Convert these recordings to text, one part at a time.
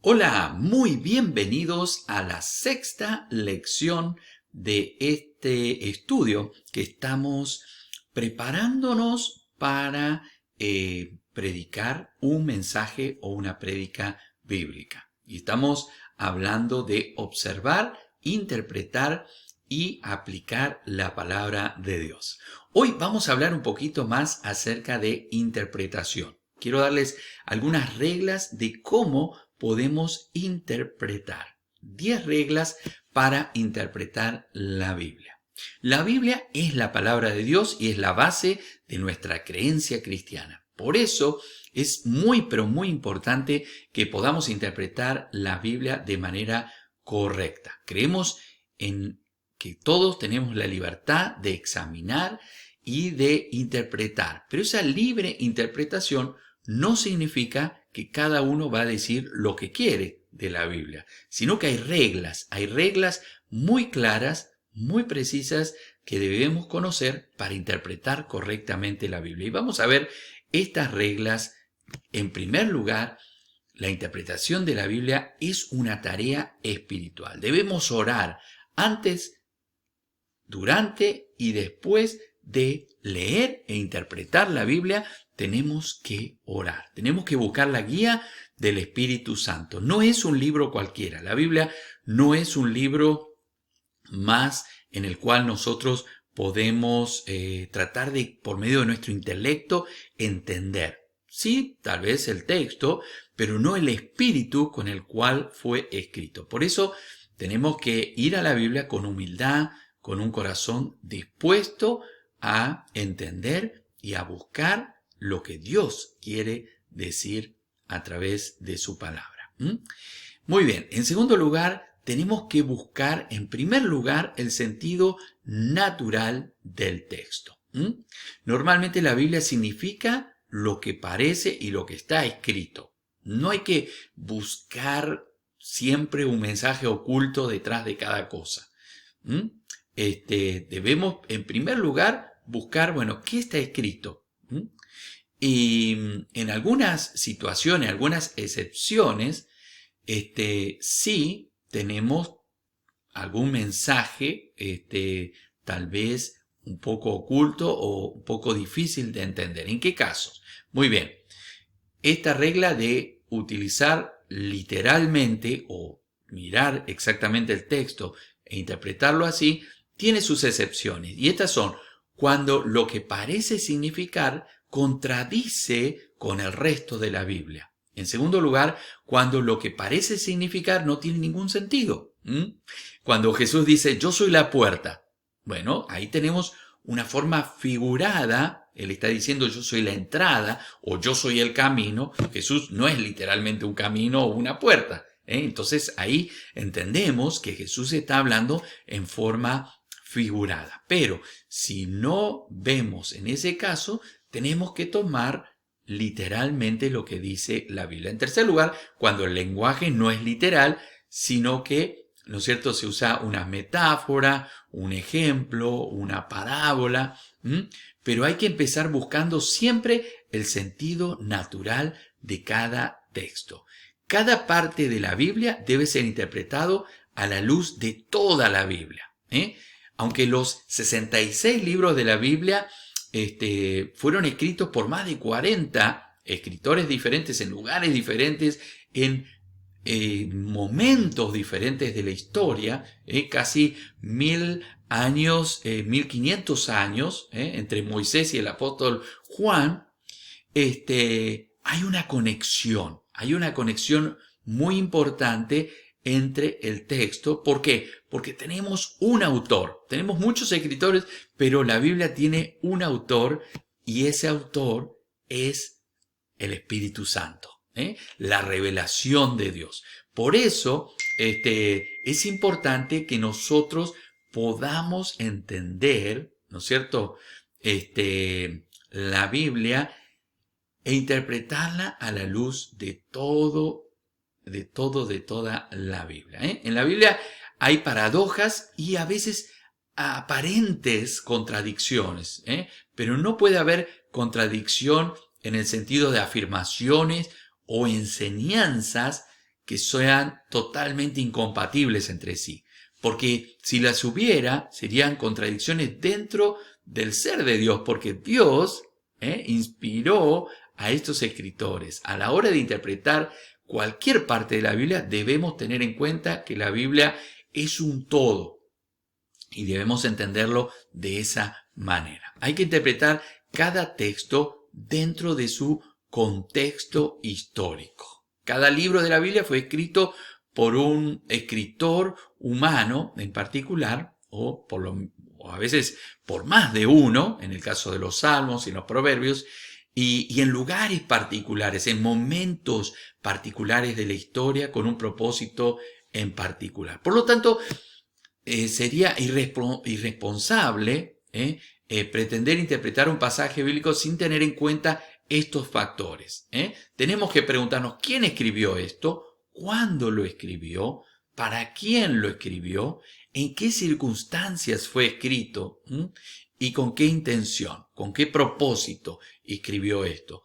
Hola, muy bienvenidos a la sexta lección de este estudio que estamos preparándonos para predicar un mensaje o una prédica bíblica. Y estamos hablando de observar, interpretar y aplicar la palabra de Dios. Hoy vamos a hablar un poquito más acerca de interpretación. Quiero darles algunas reglas de cómo podemos interpretar. 10 reglas para interpretar la Biblia. La Biblia es la palabra de Dios y es la base de nuestra creencia cristiana. Por eso es pero muy importante que podamos interpretar la Biblia de manera correcta. Creemos en que todos tenemos la libertad de examinar y de interpretar, pero esa libre interpretación no significa que cada uno va a decir lo que quiere de la Biblia, sino que hay reglas muy claras, muy precisas que debemos conocer para interpretar correctamente la Biblia. Y vamos a ver estas reglas. En primer lugar, la interpretación de la Biblia es una tarea espiritual. Debemos orar antes, durante y después de leer e interpretar la Biblia. Tenemos que orar, tenemos que buscar la guía del Espíritu Santo. No es un libro cualquiera. La Biblia no es un libro más en el cual nosotros podemos tratar de, por medio de nuestro intelecto, entender. Sí, tal vez el texto, pero no el espíritu con el cual fue escrito. Por eso tenemos que ir a la Biblia con humildad, con un corazón dispuesto a entender y a buscar lo que Dios quiere decir a través de su palabra. Muy bien, en segundo lugar, tenemos que buscar en primer lugar el sentido natural del texto. Normalmente la Biblia significa lo que parece y lo que está escrito. No hay que buscar siempre un mensaje oculto detrás de cada cosa. Debemos en primer lugar buscar, ¿qué está escrito? Y en algunas situaciones, algunas excepciones, sí tenemos algún mensaje, tal vez un poco oculto o un poco difícil de entender. ¿En qué casos? Muy bien, esta regla de utilizar literalmente o mirar exactamente el texto e interpretarlo así, tiene sus excepciones. Y estas son cuando lo que parece significar contradice con el resto de la Biblia. En segundo lugar, cuando lo que parece significar no tiene ningún sentido. Cuando Jesús dice, yo soy la puerta. Bueno, ahí tenemos una forma figurada. Él está diciendo, yo soy la entrada o yo soy el camino. Jesús no es literalmente un camino o una puerta. Entonces ahí entendemos que Jesús está hablando en forma figurada. Pero si no vemos en ese caso, tenemos que tomar literalmente lo que dice la Biblia. En tercer lugar, cuando el lenguaje no es literal, sino que, ¿no es cierto?, se usa una metáfora, un ejemplo, una parábola, pero hay que empezar buscando siempre el sentido natural de cada texto. Cada parte de la Biblia debe ser interpretado a la luz de toda la Biblia. Aunque los 66 libros de la Biblia fueron escritos por más de 40 escritores diferentes, en lugares diferentes, en momentos diferentes de la historia, casi 1000 años, 1500 años, entre Moisés y el apóstol Juan, hay una conexión muy importante entre el texto. ¿Por qué? Porque tenemos un autor. Tenemos muchos escritores, pero la Biblia tiene un autor y ese autor es el Espíritu Santo, la revelación de Dios. Por eso es importante que nosotros podamos entender, ¿no es cierto?, la Biblia e interpretarla a la luz de toda la Biblia. En la Biblia hay paradojas y a veces aparentes contradicciones, pero no puede haber contradicción en el sentido de afirmaciones o enseñanzas que sean totalmente incompatibles entre sí. Porque si las hubiera, serían contradicciones dentro del ser de Dios, porque Dios inspiró a estos escritores. A la hora de interpretar cualquier parte de la Biblia, debemos tener en cuenta que la Biblia es un todo y debemos entenderlo de esa manera. Hay que interpretar cada texto dentro de su contexto histórico. Cada libro de la Biblia fue escrito por un escritor humano en particular, o a veces por más de uno, en el caso de los Salmos y los Proverbios, y en lugares particulares, en momentos particulares de la historia, con un propósito en particular. Por lo tanto, sería irresponsable pretender interpretar un pasaje bíblico sin tener en cuenta estos factores. Tenemos que preguntarnos quién escribió esto, cuándo lo escribió, para quién lo escribió, en qué circunstancias fue escrito y con qué intención, con qué propósito escribió esto.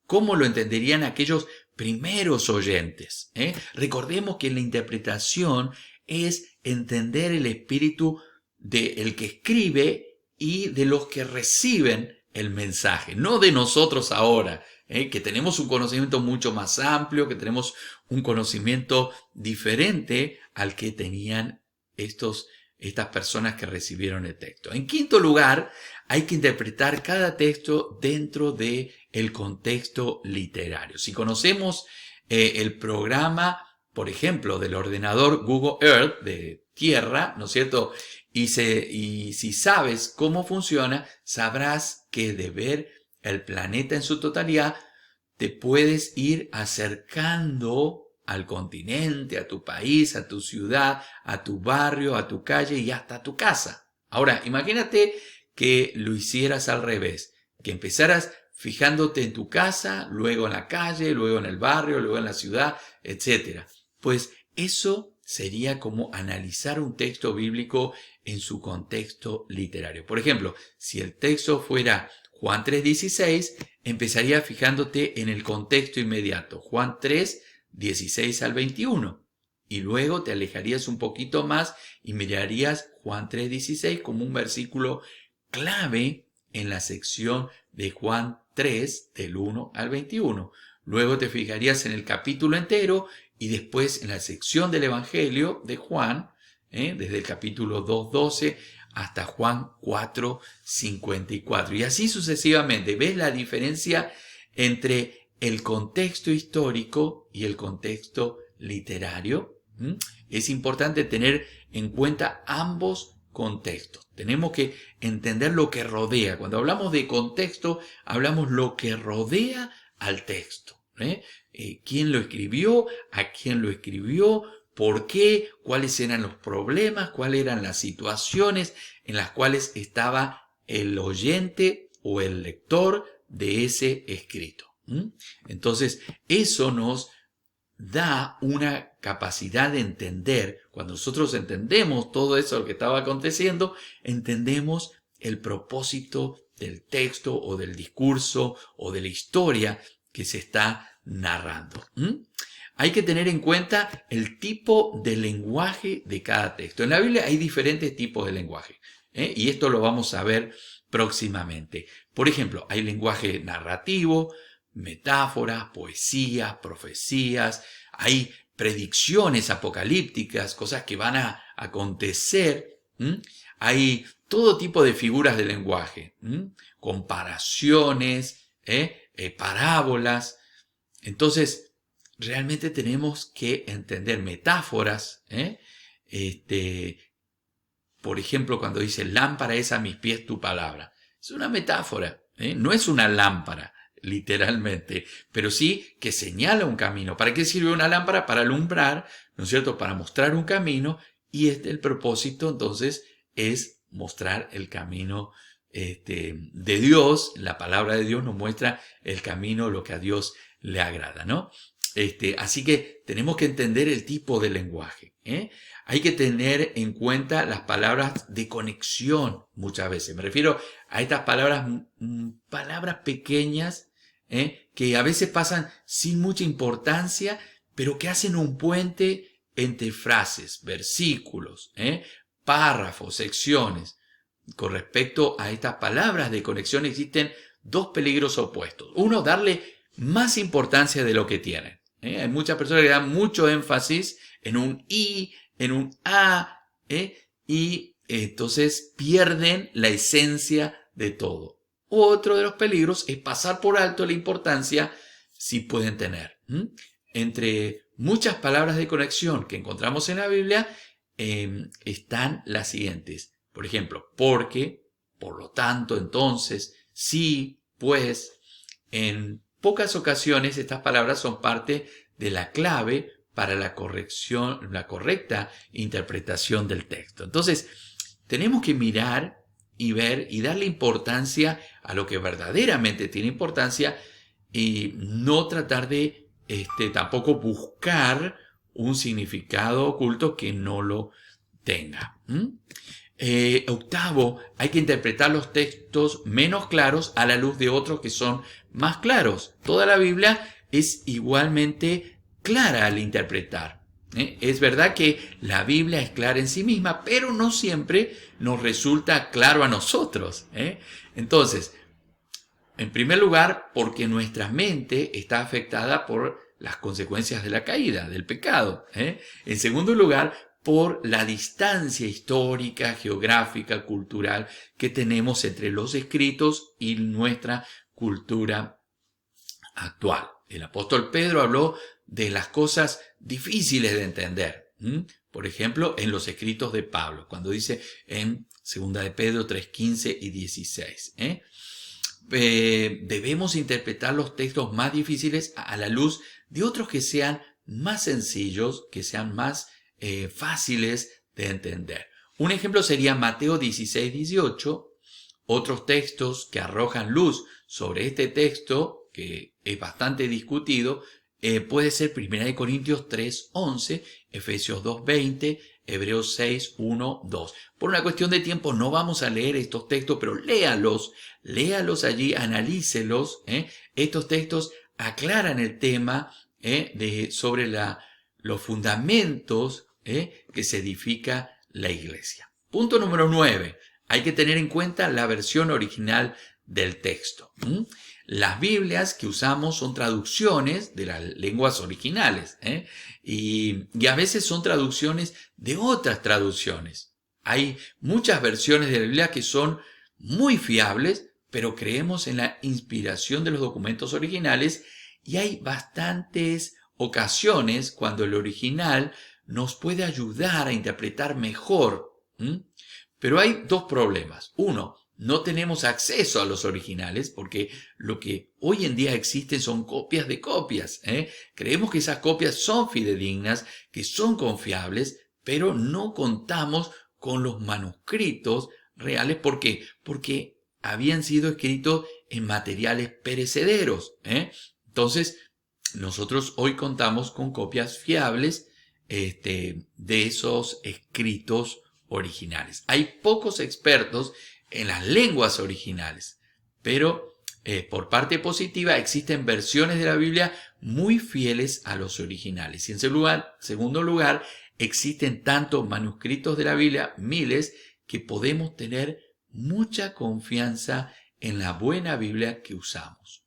¿Cómo lo entenderían aquellos primeros oyentes? Recordemos que la interpretación es entender el espíritu del que escribe y de los que reciben el mensaje, no de nosotros ahora, que tenemos un conocimiento mucho más amplio, que tenemos un conocimiento diferente al que tenían estas personas que recibieron el texto. En quinto lugar, hay que interpretar cada texto dentro del contexto literario. Si conocemos el programa, por ejemplo, del ordenador Google Earth, de Tierra, ¿no es cierto? Y si sabes cómo funciona, sabrás que de ver el planeta en su totalidad, te puedes ir acercando al continente, a tu país, a tu ciudad, a tu barrio, a tu calle y hasta a tu casa. Ahora, imagínate que lo hicieras al revés, que empezaras fijándote en tu casa, luego en la calle, luego en el barrio, luego en la ciudad, etc. Pues eso sería como analizar un texto bíblico en su contexto literario. Por ejemplo, si el texto fuera Juan 3:16, empezaría fijándote en el contexto inmediato. Juan 3, 16 al 21. Y luego te alejarías un poquito más y mirarías Juan 3:16 como un versículo clave en la sección de Juan 3 del 1 al 21. Luego te fijarías en el capítulo entero y después en la sección del Evangelio de Juan, desde el capítulo 2:12 hasta Juan 4:54. Y así sucesivamente. ¿Ves la diferencia entre el contexto histórico y el contexto literario? Es importante tener en cuenta ambos contextos. Tenemos que entender lo que rodea. Cuando hablamos de contexto, hablamos lo que rodea al texto. ¿Quién lo escribió? ¿A quién lo escribió? ¿Por qué? ¿Cuáles eran los problemas? ¿Cuáles eran las situaciones en las cuales estaba el oyente o el lector de ese escrito? Entonces, eso nos da una capacidad de entender. Cuando nosotros entendemos todo eso que estaba aconteciendo, entendemos el propósito del texto o del discurso o de la historia que se está narrando. Hay que tener en cuenta el tipo de lenguaje de cada texto. En la Biblia hay diferentes tipos de lenguaje, y esto lo vamos a ver próximamente. Por ejemplo, hay lenguaje narrativo, metáforas, poesías, profecías, hay predicciones apocalípticas, cosas que van a acontecer. Hay todo tipo de figuras de lenguaje, comparaciones, parábolas. Entonces, realmente tenemos que entender metáforas. Por ejemplo, cuando dice lámpara es a mis pies tu palabra. Es una metáfora, no es una lámpara, literalmente, pero sí que señala un camino. ¿Para qué sirve una lámpara? Para alumbrar, ¿no es cierto? Para mostrar un camino, y el propósito entonces es mostrar el camino de Dios. La palabra de Dios nos muestra el camino, lo que a Dios le agrada, ¿no? Así que tenemos que entender el tipo de lenguaje. Hay que tener en cuenta las palabras de conexión muchas veces. Me refiero a estas palabras pequeñas, que a veces pasan sin mucha importancia, pero que hacen un puente entre frases, versículos, párrafos, secciones. Con respecto a estas palabras de conexión existen dos peligros opuestos. Uno, darle más importancia de lo que tienen. Hay muchas personas que dan mucho énfasis en un i, en un a, y entonces pierden la esencia de todo. Otro de los peligros es pasar por alto la importancia si pueden tener. Entre muchas palabras de conexión que encontramos en la Biblia están las siguientes. Por ejemplo, porque, por lo tanto, entonces, sí, pues. En pocas ocasiones estas palabras son parte de la clave para la correcta interpretación del texto. Entonces, tenemos que mirar y ver y darle importancia a lo que verdaderamente tiene importancia y no tratar de tampoco buscar un significado oculto que no lo tenga. Octavo, hay que interpretar los textos menos claros a la luz de otros que son más claros. Toda la Biblia es igualmente clara al interpretar. Es verdad que la Biblia es clara en sí misma, pero no siempre nos resulta claro a nosotros. Entonces, en primer lugar, porque nuestra mente está afectada por las consecuencias de la caída, del pecado. En segundo lugar, por la distancia histórica, geográfica, cultural que tenemos entre los escritos y nuestra cultura actual. El apóstol Pedro habló de las cosas difíciles de entender. Por ejemplo, en los escritos de Pablo, cuando dice en 2 de Pedro 3:15 y 16. Debemos interpretar los textos más difíciles a la luz de otros que sean más sencillos, que sean más fáciles de entender. Un ejemplo sería Mateo 16:18. Otros textos que arrojan luz sobre este texto, que es bastante discutido, puede ser 1 Corintios 3:11, Efesios 2:20, Hebreos 6:1-2. Por una cuestión de tiempo no vamos a leer estos textos, pero léalos allí, analícelos. Estos textos aclaran el tema sobre los fundamentos que se edifica la iglesia. Punto número 9. Hay que tener en cuenta la versión original del texto. Las Biblias que usamos son traducciones de las lenguas originales y a veces son traducciones de otras traducciones. Hay muchas versiones de la Biblia que son muy fiables, pero creemos en la inspiración de los documentos originales y hay bastantes ocasiones cuando el original nos puede ayudar a interpretar mejor. Pero hay dos problemas. Uno, no tenemos acceso a los originales porque lo que hoy en día existen son copias de copias. Creemos que esas copias son fidedignas, que son confiables, pero no contamos con los manuscritos reales. ¿Por qué? Porque habían sido escritos en materiales perecederos. Entonces, nosotros hoy contamos con copias fiables de esos escritos originales. Hay pocos expertos en las lenguas originales, pero por parte positiva existen versiones de la Biblia muy fieles a los originales. Y en segundo lugar, existen tantos manuscritos de la Biblia, miles, que podemos tener mucha confianza en la buena Biblia que usamos.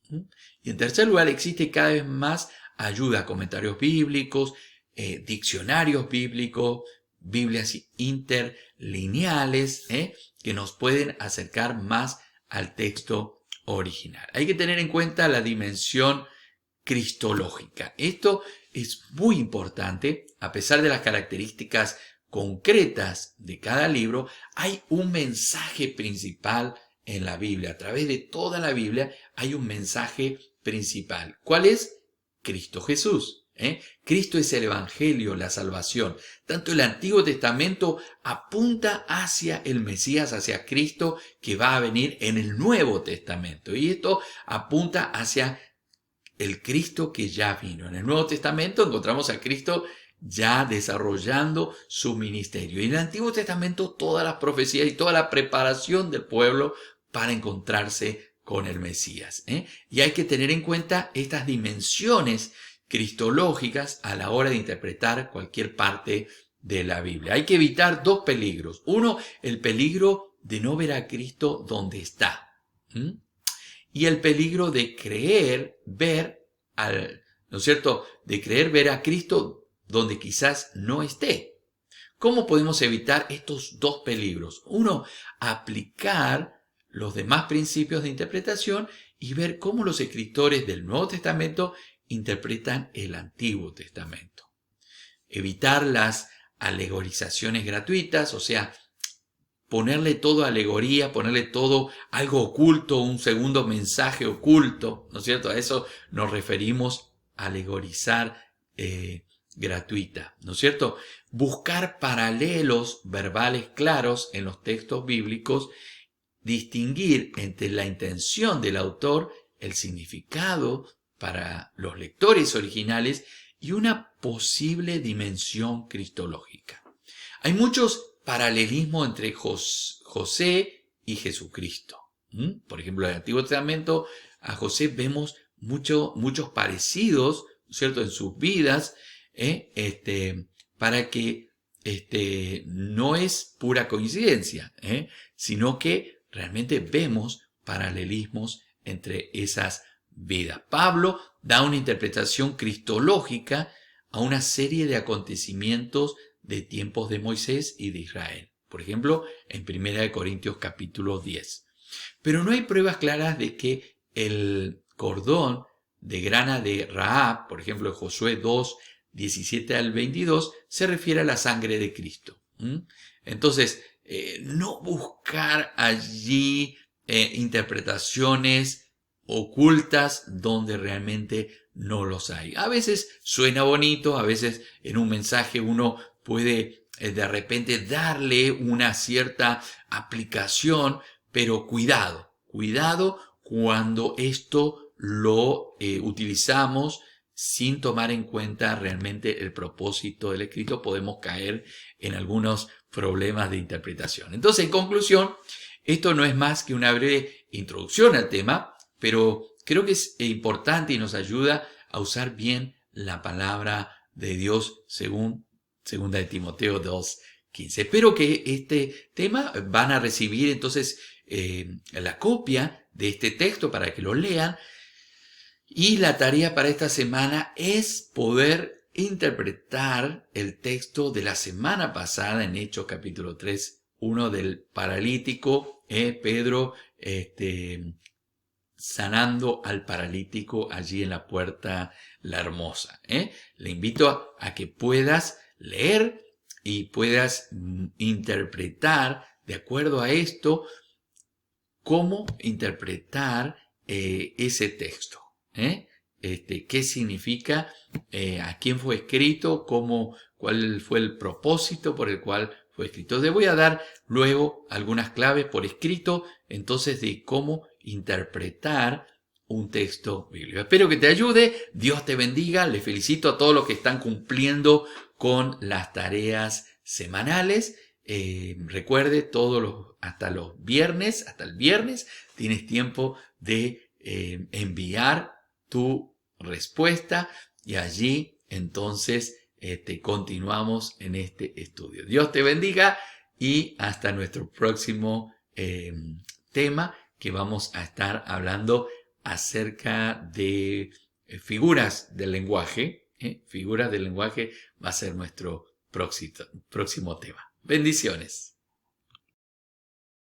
Y en tercer lugar, existe cada vez más ayuda, comentarios bíblicos, diccionarios bíblicos, Biblias interlineales, que nos pueden acercar más al texto original. Hay que tener en cuenta la dimensión cristológica. Esto es muy importante. A pesar de las características concretas de cada libro, hay un mensaje principal en la Biblia. A través de toda la Biblia hay un mensaje principal. ¿Cuál es? Cristo Jesús. Cristo es el Evangelio, la salvación. Tanto el Antiguo Testamento apunta hacia el Mesías, hacia Cristo que va a venir en el Nuevo Testamento. Y esto apunta hacia el Cristo que ya vino. En el Nuevo Testamento encontramos a Cristo ya desarrollando su ministerio. Y en el Antiguo Testamento todas las profecías y toda la preparación del pueblo para encontrarse con el Mesías. Y hay que tener en cuenta estas dimensiones cristológicas a la hora de interpretar cualquier parte de la Biblia. Hay que evitar dos peligros. Uno, el peligro de no ver a Cristo donde está. Y el peligro de creer ver ¿no es cierto? De creer ver a Cristo donde quizás no esté. ¿Cómo podemos evitar estos dos peligros? Uno, aplicar los demás principios de interpretación y ver cómo los escritores del Nuevo Testamento interpretan el Antiguo Testamento. Evitar las alegorizaciones gratuitas, o sea, ponerle todo alegoría, ponerle todo algo oculto, un segundo mensaje oculto, ¿no es cierto? A eso nos referimos a alegorizar gratuita, ¿no es cierto? Buscar paralelos verbales claros en los textos bíblicos, distinguir entre la intención del autor, el significado para los lectores originales y una posible dimensión cristológica. Hay muchos paralelismos entre José y Jesucristo. Por ejemplo, en el Antiguo Testamento a José vemos muchos parecidos, ¿cierto?, en sus vidas, para que no es pura coincidencia, sino que realmente vemos paralelismos entre esas vidas. Pablo da una interpretación cristológica a una serie de acontecimientos de tiempos de Moisés y de Israel. Por ejemplo, en 1 Corintios capítulo 10. Pero no hay pruebas claras de que el cordón de grana de Rahab, por ejemplo, en Josué 2, 17 al 22, se refiere a la sangre de Cristo. Entonces, no buscar allí interpretaciones ocultas donde realmente no los hay. A veces suena bonito, a veces en un mensaje uno puede de repente darle una cierta aplicación, pero cuidado cuando esto lo utilizamos sin tomar en cuenta realmente el propósito del escrito, podemos caer en algunos problemas de interpretación. Entonces, en conclusión, esto no es más que una breve introducción al tema, pero creo que es importante y nos ayuda a usar bien la palabra de Dios según 2 de Timoteo 2:15. Espero que este tema van a recibir entonces la copia de este texto para que lo lean. Y la tarea para esta semana es poder interpretar el texto de la semana pasada en Hechos capítulo 3, uno del paralítico, Pedro sanando al paralítico allí en la puerta La Hermosa. Le invito a que puedas leer y puedas interpretar de acuerdo a esto cómo interpretar ese texto. ¿Qué significa? ¿A quién fue escrito? ¿Cuál fue el propósito por el cual fue escrito? Te voy a dar luego algunas claves por escrito, entonces, de cómo interpretar un texto bíblico. Espero que te ayude. Dios te bendiga. Les felicito a todos los que están cumpliendo con las tareas semanales. Recuerde, hasta el viernes, tienes tiempo de enviar tu respuesta y allí entonces continuamos en este estudio. Dios te bendiga y hasta nuestro próximo tema, que vamos a estar hablando acerca de figuras del lenguaje. Figuras del lenguaje va a ser nuestro próximo tema. Bendiciones.